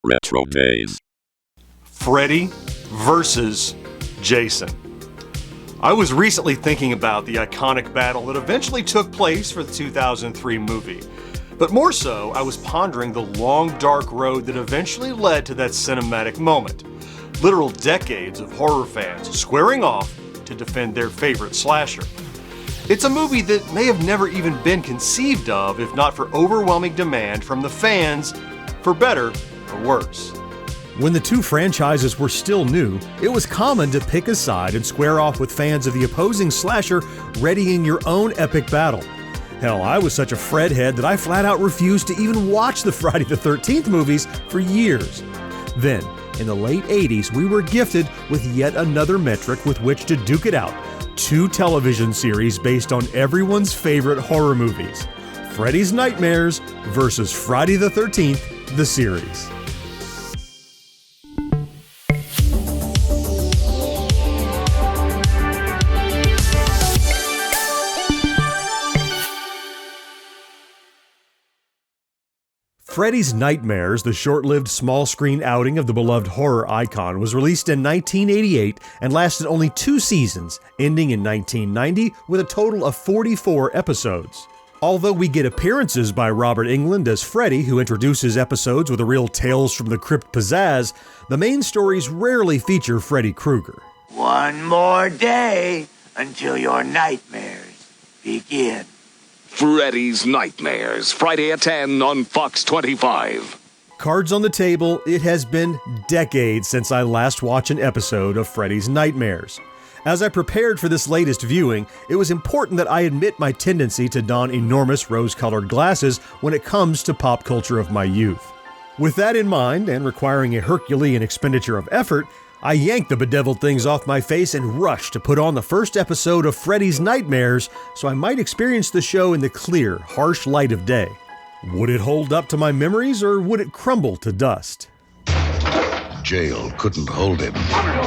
RetroDaze. Freddy versus Jason. I was recently thinking about the iconic battle that eventually took place for the 2003 movie. But more so, I was pondering the long, dark road that eventually led to that cinematic moment. Literal decades of horror fans squaring off to defend their favorite slasher. It's a movie that may have never even been conceived of if not for overwhelming demand from the fans, for better or worse. When the two franchises were still new, it was common to pick a side and square off with fans of the opposing slasher, readying your own epic battle. Hell, I was such a Fred head that I flat out refused to even watch the Friday the 13th movies for years. Then, in the late 80s, we were gifted with yet another metric with which to duke it out. 2 television series based on everyone's favorite horror movies. Freddy's Nightmares versus Friday the 13th, the series. Freddy's Nightmares, the short-lived small-screen outing of the beloved horror icon, was released in 1988 and lasted only 2 seasons, ending in 1990 with a total of 44 episodes. Although we get appearances by Robert Englund as Freddy, who introduces episodes with a real Tales from the Crypt pizzazz, the main stories rarely feature Freddy Krueger. One more day until your nightmares begin. Freddy's Nightmares, Friday at 10 on Fox 25. Cards on the table, it has been decades since I last watched an episode of Freddy's Nightmares. As I prepared for this latest viewing, it was important that I admit my tendency to don enormous rose-colored glasses when it comes to pop culture of my youth. With that in mind, and requiring a Herculean expenditure of effort, I yanked the bedeviled things off my face and rushed to put on the first episode of Freddy's Nightmares so I might experience the show in the clear, harsh light of day. Would it hold up to my memories, or would it crumble to dust? Jail couldn't hold him.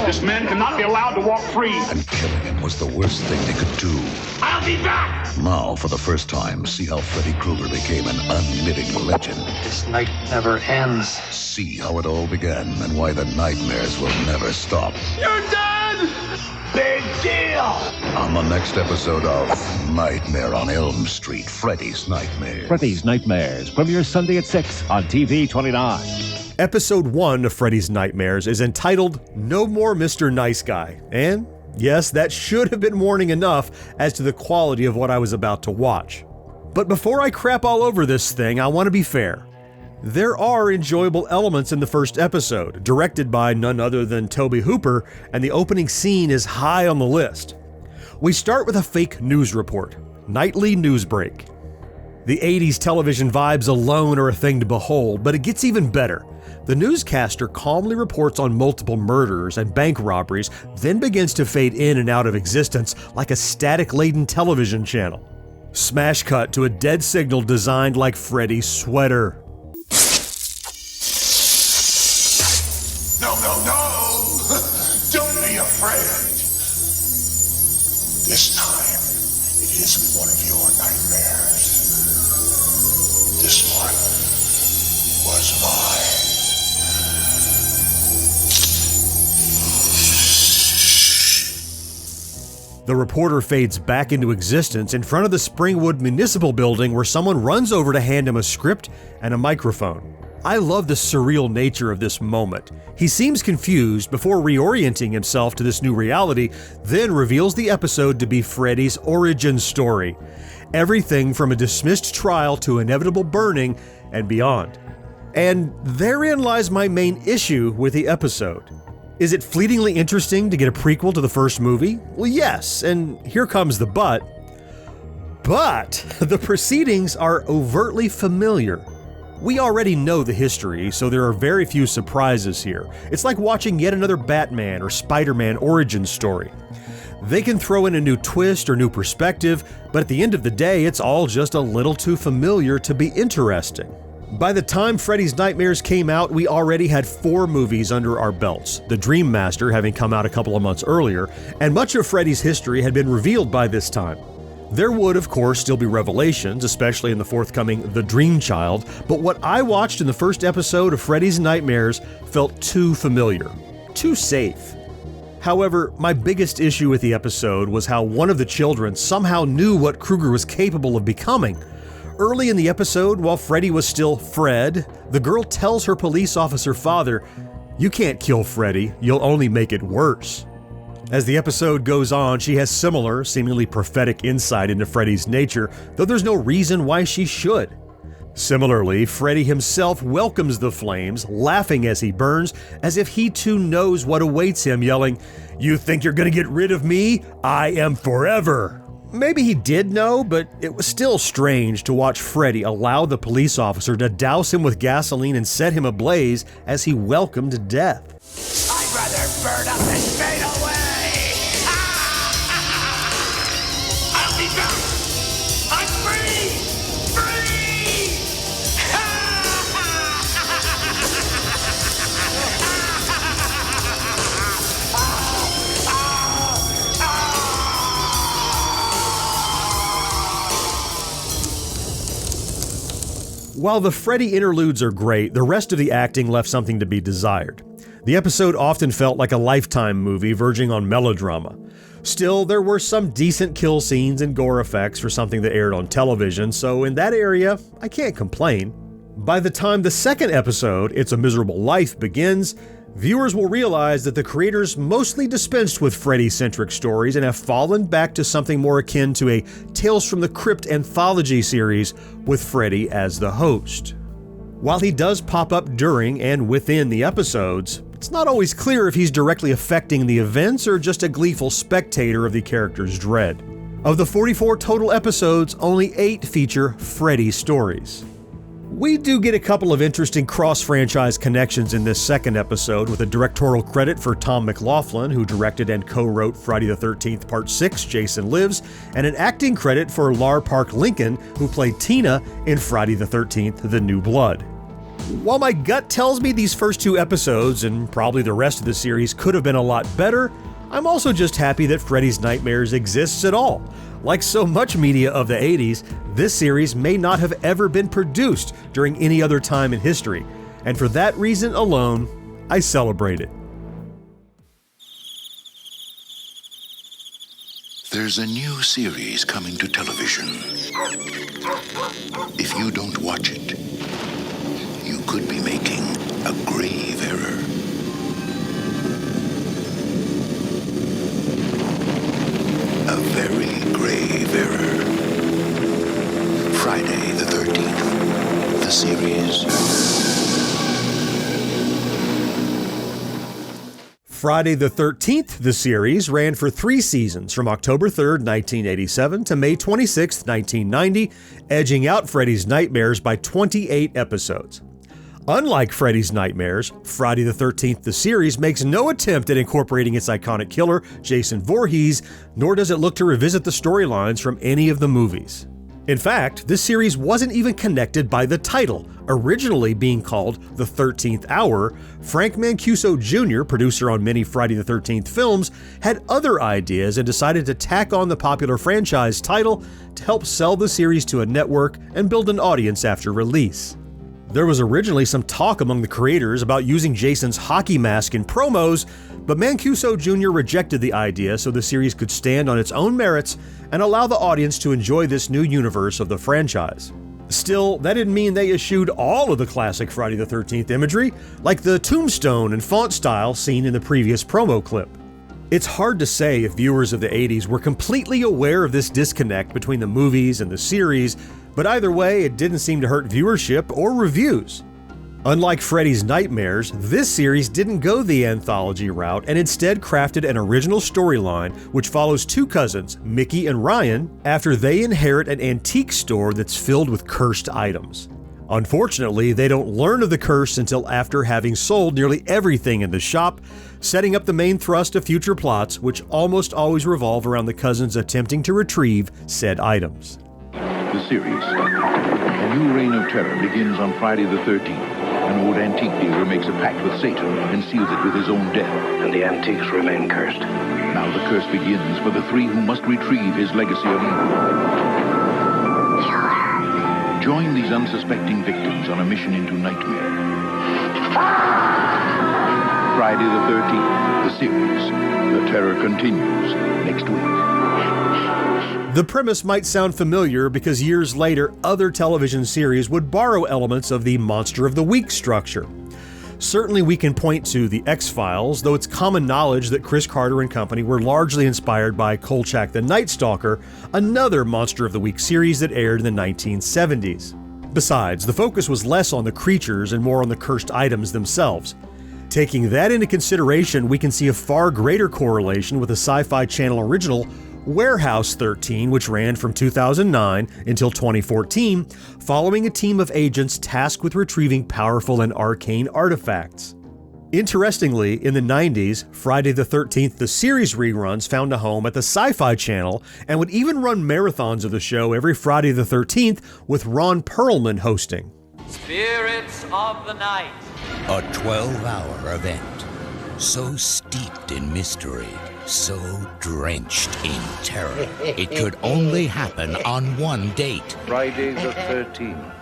This man cannot be allowed to walk free. And killing him was the worst thing they could do. I'll be back! Now, for the first time, see how Freddy Krueger became an unliving legend. This night never ends. See how it all began and why the nightmares will never stop. You're dead! Big deal! On the next episode of Nightmare on Elm Street, Freddy's Nightmares. Freddy's Nightmares premieres Sunday at 6 on TV 29. Episode 1 of Freddy's Nightmares is entitled No More Mr. Nice Guy, and yes, that should have been warning enough as to the quality of what I was about to watch. But before I crap all over this thing, I want to be fair. There are enjoyable elements in the first episode, directed by none other than Tobe Hooper, and the opening scene is high on the list. We start with a fake news report, nightly news break. The 80s television vibes alone are a thing to behold, but it gets even better. The newscaster calmly reports on multiple murders and bank robberies, then begins to fade in and out of existence like a static-laden television channel. Smash cut to a dead signal designed like Freddy's sweater. No, don't be afraid. This time, it isn't one of your nightmares. This one was mine. The reporter fades back into existence in front of the Springwood Municipal Building where someone runs over to hand him a script and a microphone. I love the surreal nature of this moment. He seems confused before reorienting himself to this new reality, then reveals the episode to be Freddy's origin story. Everything from a dismissed trial to inevitable burning and beyond. And therein lies my main issue with the episode. Is it fleetingly interesting to get a prequel to the first movie? Well, yes, and here comes the but. But the proceedings are overtly familiar. We already know the history, so there are very few surprises here. It's like watching yet another Batman or Spider-Man origin story. They can throw in a new twist or new perspective, but at the end of the day, it's all just a little too familiar to be interesting. By the time Freddy's Nightmares came out, we already had 4 movies under our belts, The Dream Master having come out a couple of months earlier, and much of Freddy's history had been revealed by this time. There would, of course, still be revelations, especially in the forthcoming The Dream Child, but what I watched in the first episode of Freddy's Nightmares felt too familiar, too safe. However, my biggest issue with the episode was how one of the children somehow knew what Krueger was capable of becoming. Early in the episode, while Freddy was still Fred, the girl tells her police officer father, "You can't kill Freddy, you'll only make it worse." As the episode goes on, she has similar, seemingly prophetic insight into Freddy's nature, though there's no reason why she should. Similarly, Freddy himself welcomes the flames, laughing as he burns, as if he too knows what awaits him, yelling, "You think you're gonna get rid of me? I am forever!" Maybe he did know, but it was still strange to watch Freddy allow the police officer to douse him with gasoline and set him ablaze as he welcomed death. I'd rather burn up than fade away! I'll be back! I'm free! Free! While the Freddy interludes are great, the rest of the acting left something to be desired. The episode often felt like a Lifetime movie verging on melodrama. Still, there were some decent kill scenes and gore effects for something that aired on television, so in that area, I can't complain. By the time the second episode, It's a Miserable Life, begins, viewers will realize that the creators mostly dispensed with Freddy-centric stories and have fallen back to something more akin to a Tales from the Crypt anthology series with Freddy as the host. While he does pop up during and within the episodes, it's not always clear if he's directly affecting the events or just a gleeful spectator of the character's dread. Of the 44 total episodes, only 8 feature Freddy stories. We do get a couple of interesting cross-franchise connections in this second episode, with a directorial credit for Tom McLaughlin, who directed and co-wrote Friday the 13th Part 6, Jason Lives, and an acting credit for Lar Park Lincoln, who played Tina in Friday the 13th, The New Blood. While my gut tells me these first 2 episodes, and probably the rest of the series, could have been a lot better, I'm also just happy that Freddy's Nightmares exists at all. Like so much media of the 80s, this series may not have ever been produced during any other time in history, and for that reason alone, I celebrate it. There's a new series coming to television. If you don't watch it, you could be making a grave error. A very grave error. Friday the 13th, the series. Friday the 13th, the series, ran for 3 seasons from October 3rd, 1987 to May 26th, 1990, edging out Freddy's Nightmares by 28 episodes. Unlike Freddy's Nightmares, Friday the 13th, the series, makes no attempt at incorporating its iconic killer, Jason Voorhees, nor does it look to revisit the storylines from any of the movies. In fact, this series wasn't even connected by the title. Originally being called The 13th Hour, Frank Mancuso Jr., producer on many Friday the 13th films, had other ideas and decided to tack on the popular franchise title to help sell the series to a network and build an audience after release. There was originally some talk among the creators about using Jason's hockey mask in promos, but Mancuso Jr. rejected the idea so the series could stand on its own merits and allow the audience to enjoy this new universe of the franchise. Still, that didn't mean they eschewed all of the classic Friday the 13th imagery, like the tombstone and font style seen in the previous promo clip. It's hard to say if viewers of the 80s were completely aware of this disconnect between the movies and the series, but either way, it didn't seem to hurt viewership or reviews. Unlike Freddy's Nightmares, this series didn't go the anthology route and instead crafted an original storyline which follows 2 cousins, Mickey and Ryan, after they inherit an antique store that's filled with cursed items. Unfortunately, they don't learn of the curse until after having sold nearly everything in the shop, setting up the main thrust of future plots, which almost always revolve around the cousins attempting to retrieve said items. The series. A new reign of terror begins on Friday the 13th. An old antique dealer makes a pact with Satan and seals it with his own death. And the antiques remain cursed. Now the curse begins for the three who must retrieve his legacy of evil. Join these unsuspecting victims on a mission into nightmare. Friday the 13th, the series. The terror continues next week. The premise might sound familiar because years later, other television series would borrow elements of the Monster of the Week structure. Certainly we can point to The X-Files, though it's common knowledge that Chris Carter and company were largely inspired by Kolchak the Night Stalker, another Monster of the Week series that aired in the 1970s. Besides, the focus was less on the creatures and more on the cursed items themselves. Taking that into consideration, we can see a far greater correlation with the Sci-Fi Channel original Warehouse 13, which ran from 2009 until 2014, following a team of agents tasked with retrieving powerful and arcane artifacts. Interestingly, in the 90s, Friday the 13th, the series reruns found a home at the Sci-Fi Channel and would even run marathons of the show every Friday the 13th with Ron Perlman hosting. Spirits of the Night. A 12-hour event, so steeped in mystery, so drenched in terror, it could only happen on one date. Friday the 13th.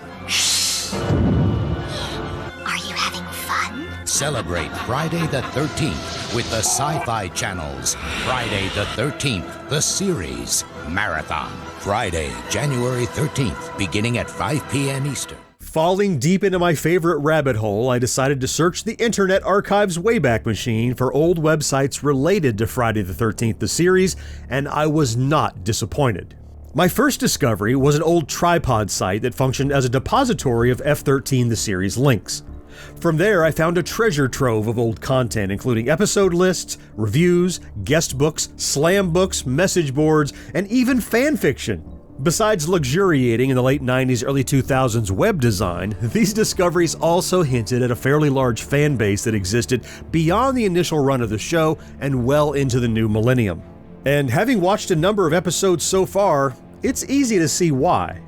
Are you having fun? Celebrate Friday the 13th with the Sci-Fi Channel's Friday the 13th, the series marathon. Friday, January 13th, beginning at 5 p.m. Eastern. Falling deep into my favorite rabbit hole, I decided to search the Internet Archive's Wayback Machine for old websites related to Friday the 13th, the series, and I was not disappointed. My first discovery was an old tripod site that functioned as a depository of F13 the series links. From there, I found a treasure trove of old content, including episode lists, reviews, guest books, slam books, message boards, and even fan fiction. Besides luxuriating in the late 90s, early 2000s web design, these discoveries also hinted at a fairly large fan base that existed beyond the initial run of the show and well into the new millennium. And having watched a number of episodes so far, it's easy to see why.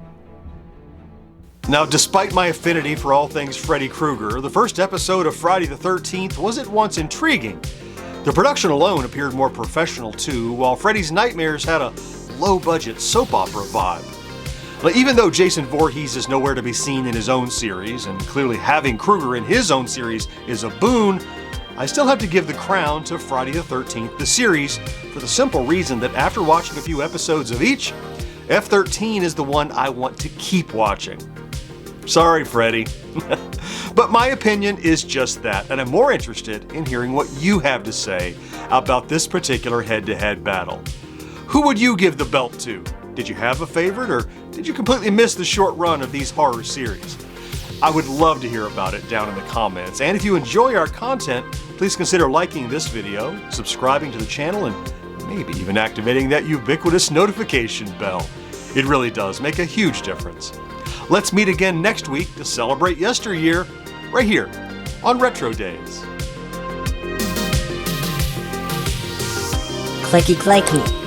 Now, despite my affinity for all things Freddy Krueger, the first episode of Friday the 13th was at once intriguing. The production alone appeared more professional too, while Freddy's Nightmares had a low-budget soap opera vibe. But even though Jason Voorhees is nowhere to be seen in his own series, and clearly having Krueger in his own series is a boon, I still have to give the crown to Friday the 13th, the series, for the simple reason that after watching a few episodes of each, F13 is the one I want to keep watching. Sorry, Freddy. But my opinion is just that, and I'm more interested in hearing what you have to say about this particular head-to-head battle. Who would you give the belt to? Did you have a favorite, or did you completely miss the short run of these horror series? I would love to hear about it down in the comments, and if you enjoy our content, please consider liking this video, subscribing to the channel, and maybe even activating that ubiquitous notification bell. It really does make a huge difference. Let's meet again next week to celebrate Yesteryear, right here on RetroDaze. Clicky clicky.